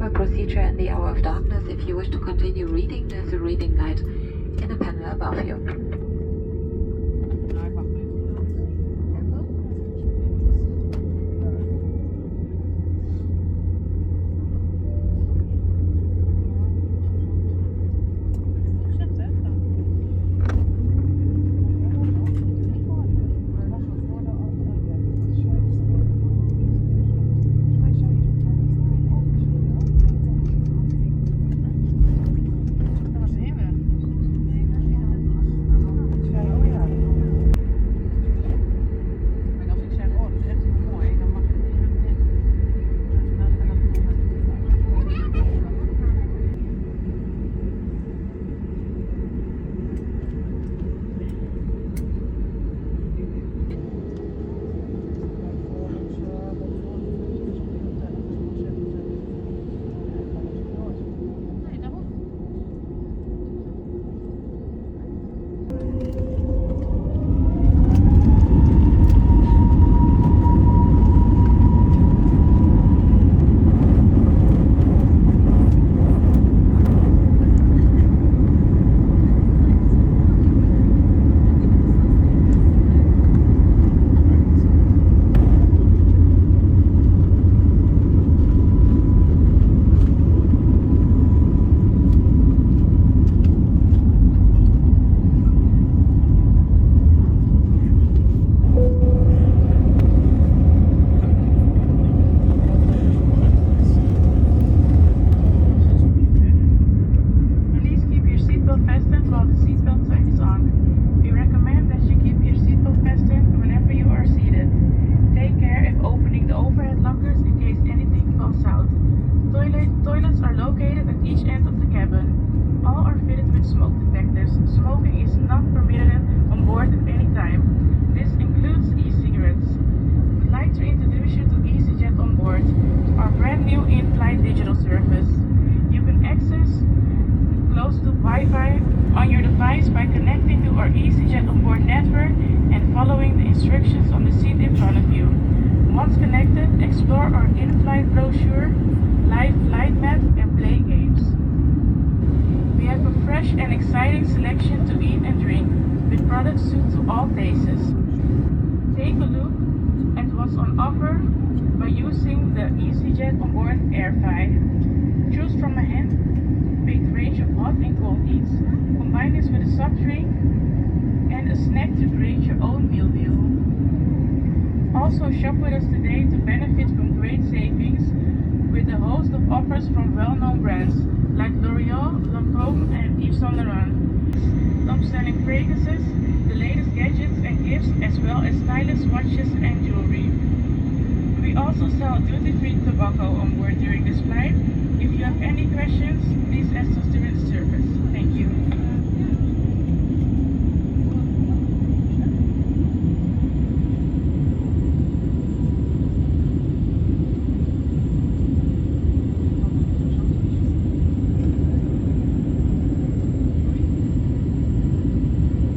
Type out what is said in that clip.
our procedure in the hour of darkness. If you wish to continue reading, there's a reading light in the panel above you. Toilets are located at each end of the cabin. All are fitted with smoke detectors. Smoking is not permitted on board at any time. This includes e-cigarettes. We'd like to introduce you to EasyJet On Board, our brand new in-flight digital service. You can access close to Wi-Fi on your device by connecting to our EasyJet On Board network and following the instructions on the seat in front of you. Once connected, explore our in-flight brochure, live flight map, and play games. We have a fresh and exciting selection to eat and drink, with products suited to all tastes. Take a look at what's on offer by using the EasyJet On Board AirFi. Choose from a hand-picked range of hot and cold eats. Combine this with a soft drink and a snack to create your own meal deal. Also shop with us today to benefit from great savings with a host of offers from well-known brands like L'Oreal, Lancôme, and Yves Saint Laurent. Top-selling fragrances, the latest gadgets and gifts, as well as stylish watches and jewelry. We also sell duty-free tobacco on board during this flight. If you have any questions,